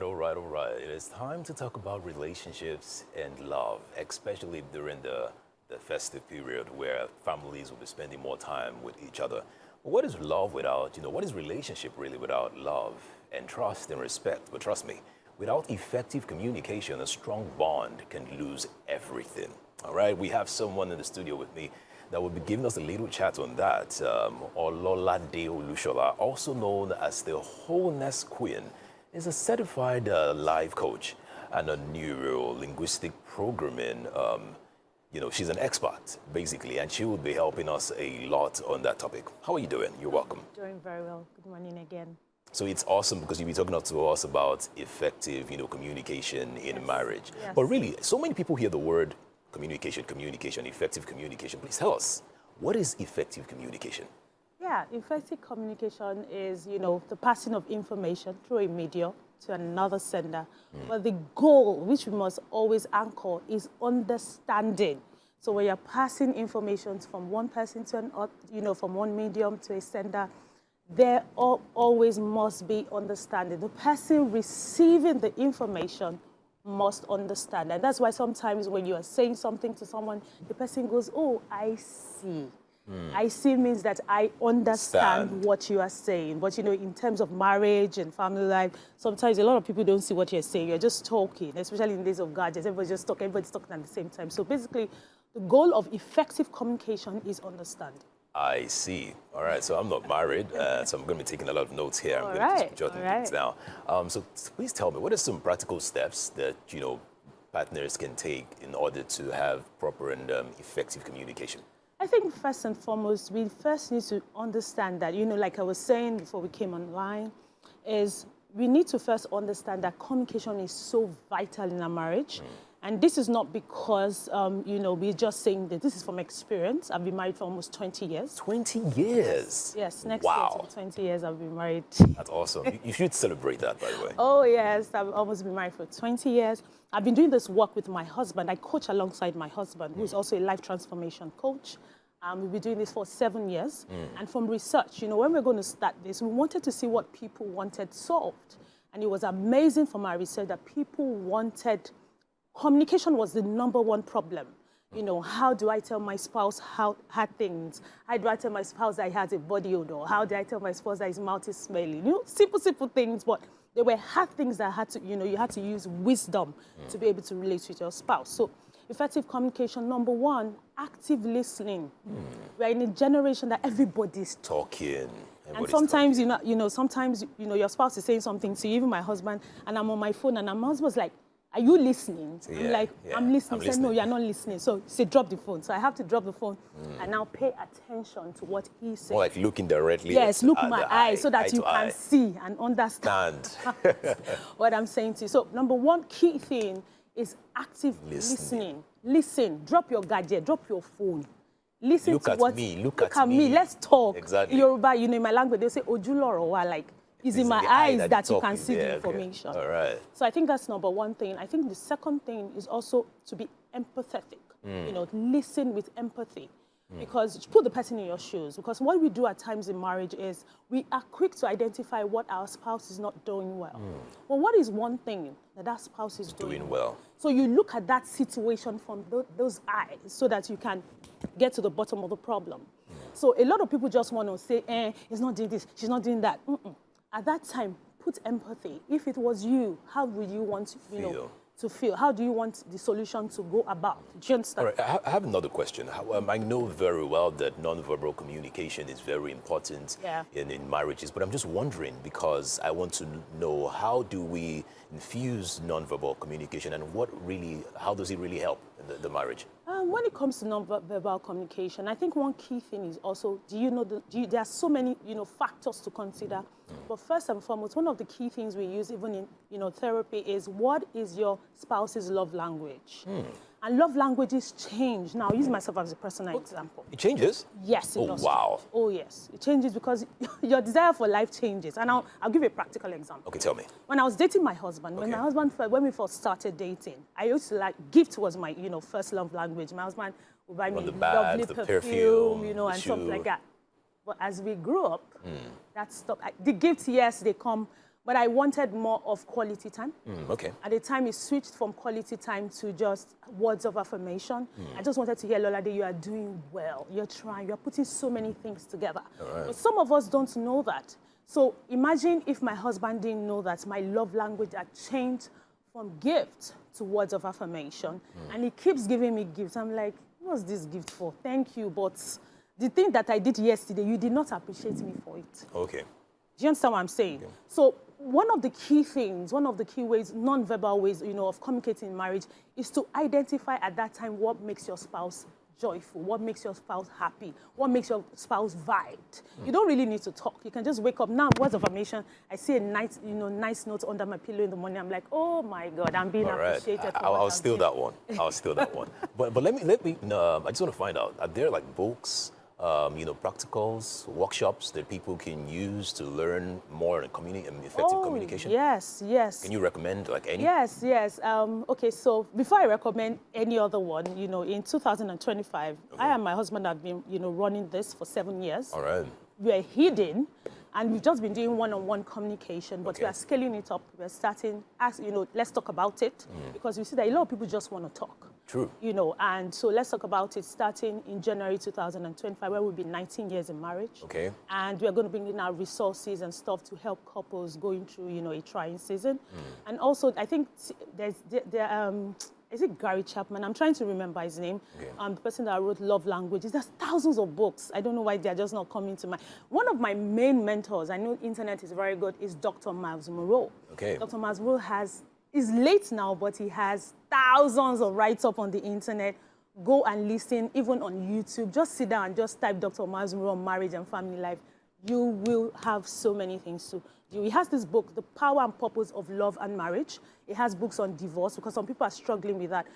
All right. It is time to talk about relationships and love, especially during the festive period where families will be spending more time with each other. What is love without, what is relationship really without love and trust and respect? But trust me, without effective communication, a strong bond can lose everything. All right, we have someone in the studio with me that will be giving us a little chat on that. Ololade Olusola, also known as the Wholeness Queen, is a certified life coach and a neuro-linguistic programming. She's an expert, basically, and she will be helping us a lot on that topic. How are you doing? You're welcome. Doing very well. Good morning again. So it's awesome because you'll be talking to us about effective, communication in marriage. Yes. But really, so many people hear the word communication, effective communication. Please tell us, what is effective communication? Yeah, effective communication is, the passing of information through a medium to another sender. But the goal, which we must always anchor, is understanding. So when you're passing information from one person to another, from one medium to a sender, there always must be understanding. The person receiving the information must understand. And that's why sometimes when you are saying something to someone, the person goes, oh, I see. I see means that I understand what you are saying. But, in terms of marriage and family life, sometimes a lot of people don't see what you're saying. You're just talking, especially in days of gadgets. Everybody's just talking, everybody's talking at the same time. So basically, the goal of effective communication is understanding. I see. All right, so I'm not married, so I'm going to be taking a lot of notes here. I'm going to just jot things down. So please tell me, what are some practical steps that, partners can take in order to have proper and effective communication? I think first and foremost, we first need to understand that, like I was saying before we came online, is we need to first understand that communication is so vital in a marriage. And this is not because, we're just saying that this is from experience. I've been married for almost 20 years. 20 years? Yes, next year to be 20 years I've been married. That's awesome. You should celebrate that, by the way. Oh, yes. I've almost been married for 20 years. I've been doing this work with my husband. I coach alongside my husband, who's also a life transformation coach. We've been doing this for 7 years. And from research, when we're going to start this, we wanted to see what people wanted solved. And it was amazing from our research that people wanted, communication was the #1 problem. How do I tell my spouse how things? How do I tell my spouse that he has a body odor? How do I tell my spouse that his mouth is smelling? Simple things, but they were hard things that had to, you had to use wisdom to be able to relate with your spouse. So effective communication, #1, active listening. We're in a generation that everybody's talking. And sometimes, sometimes, your spouse is saying something to you, even my husband, and I'm on my phone, and my husband's like, are you listening? So, I'm like, I'm listening. He said, no, you're not listening. So he said, drop the phone. So I have to drop the phone and now pay attention to what he said. More like looking directly look in my eyes so that you can see and understand what I'm saying to you. So #1 key thing is active listening. Listen. Drop your gadget. Drop your phone. Listen to what... Look at me. Let's talk. Exactly. In Yoruba, in my language, they say, Ojuloro, like, it's in my eyes that you can see the information. Okay. All right. So I think that's #1 thing. I think the second thing is also to be empathetic. Listen with empathy. Because put the person in your shoes. Because what we do at times in marriage is we are quick to identify what our spouse is not doing well. Well, what is one thing that spouse is doing well? So you look at that situation from those eyes so that you can get to the bottom of the problem. So a lot of people just want to say, he's not doing this, she's not doing that. At that time, put empathy. If it was you, how would you want to feel? How do you want the solution to go about? Do you understand? All right, I have another question. I know very well that nonverbal communication is very important in marriages, but I'm just wondering because I want to know how do we infuse nonverbal communication and how does it really help in the marriage? When it comes to nonverbal communication, I think one key thing is also, there are so many, factors to consider. But first and foremost, one of the key things we use even in, therapy is what is your spouse's love language? And love languages change. Now, I'll use myself as a personal example. It changes? Yes, it does. Wow. Change. Oh, yes. It changes because your desire for life changes. And I'll give you a practical example. Okay, tell me. When I was dating my husband, when we first started dating, I used to gift was my, first love language. My husband would buy me lovely perfume, and stuff like that. But as we grew up, that stopped. The gifts, yes, they come, but I wanted more of quality time. Okay. At the time, it switched from quality time to just words of affirmation. I just wanted to hear, Ololade, you are doing well. You're trying. You're putting so many things together. Right. But some of us don't know that. So imagine if my husband didn't know that my love language had changed from gift to words of affirmation. And he keeps giving me gifts. I'm like, what's this gift for? Thank you, but the thing that I did yesterday, you did not appreciate me for it. Okay. Do you understand what I'm saying? Okay. So one of the key things, one of the key ways, non-verbal ways, of communicating in marriage is to identify at that time what makes your spouse joyful, what makes your spouse happy, what makes your spouse vibed. You don't really need to talk. You can just wake up. Now, words of affirmation, I see a nice, nice note under my pillow in the morning. I'm like, oh my God, I'm being appreciated. I'll steal that one. I'll steal that one. But let me, I just want to find out, are there like books, practicals, workshops that people can use to learn more on effective communication? Yes. Can you recommend like any? Yes. Okay, so before I recommend any other one, in 2025, I and my husband have been, running this for 7 years. All right. We're hidden, and we've just been doing one-on-one communication, but we are scaling it up. We're starting, let's talk about it, because we see that a lot of people just want to talk. True. And so let's talk about it starting in January 2025, where we'll be 19 years in marriage. Okay. And we're going to bring in our resources and stuff to help couples going through, a trying season. And also, I think is it Gary Chapman? I'm trying to remember his name. Okay. The person that wrote Love Languages. There's thousands of books. I don't know why they're just not coming to mind. One of my main mentors, I know internet is very good, is Dr. Miles Monroe. Okay. Dr. Miles Monroe is late now, but he has thousands of write-up on the internet. Go and listen, even on YouTube. Just sit down and just type Dr. Miles Monroe on marriage and family life. You will have so many things to do. He has this book, The Power and Purpose of Love and Marriage. He has books on divorce, because some people are struggling with that.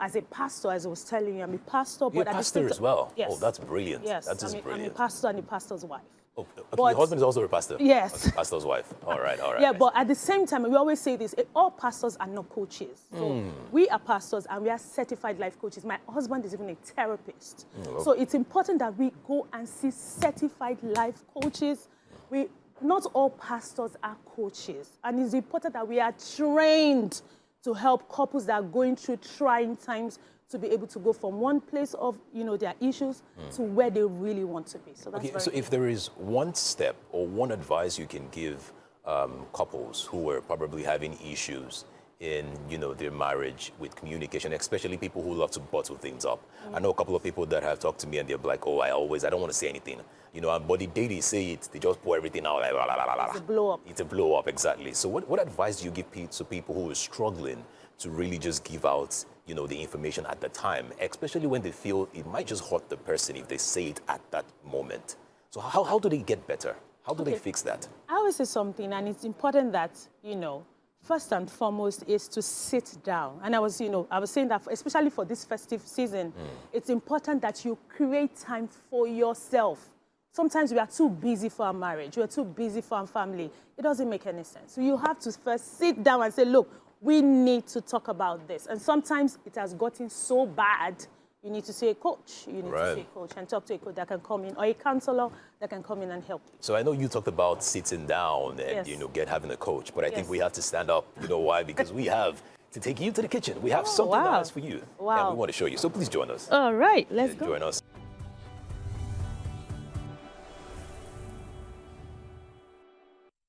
As a pastor, as I was telling you, I'm a pastor. You're a pastor as well? Yes. Oh, that's brilliant. Yes. That is brilliant. I'm a pastor and a pastor's wife. Oh, okay. Your husband is also a pastor? Yes. Okay, pastor's wife. All right. Yeah, but at the same time, we always say this, all pastors are not coaches. So we are pastors and we are certified life coaches. My husband is even a therapist. So it's important that we go and see certified life coaches. Not all pastors are coaches. And it's important that we are trained to help couples that are going through trying times to be able to go from one place of, their issues to where they really want to be. So that's so if there is one step or one advice you can give couples who are probably having issues in, their marriage with communication, especially people who love to bottle things up. I know a couple of people that have talked to me and they're like, oh, I don't want to say anything. But the day they say it, they just pour everything out. Like, blah, blah, blah, blah. It's a blow up. It's a blow up, exactly. So what advice do you give to people who are struggling to really just give out, the information at the time, especially when they feel it might just hurt the person if they say it at that moment? So how do they get better? How do they fix that? I always say something, and it's important that, first and foremost is to sit down. And I was saying that especially for this festive season, it's important that you create time for yourself. Sometimes we are too busy for our marriage. We are too busy for our family. It doesn't make any sense. So you have to first sit down and say, look, we need to talk about this. And sometimes it has gotten so bad, you need to see a coach. You need to see a coach and talk to a coach that can come in, or a counselor that can come in and help you. So I know you talked about sitting down and, having a coach, but I think we have to stand up. You know why? Because we have to take you to the kitchen. We have something nice for you. Wow. And we want to show you. So please join us. All right, let's go. Join us.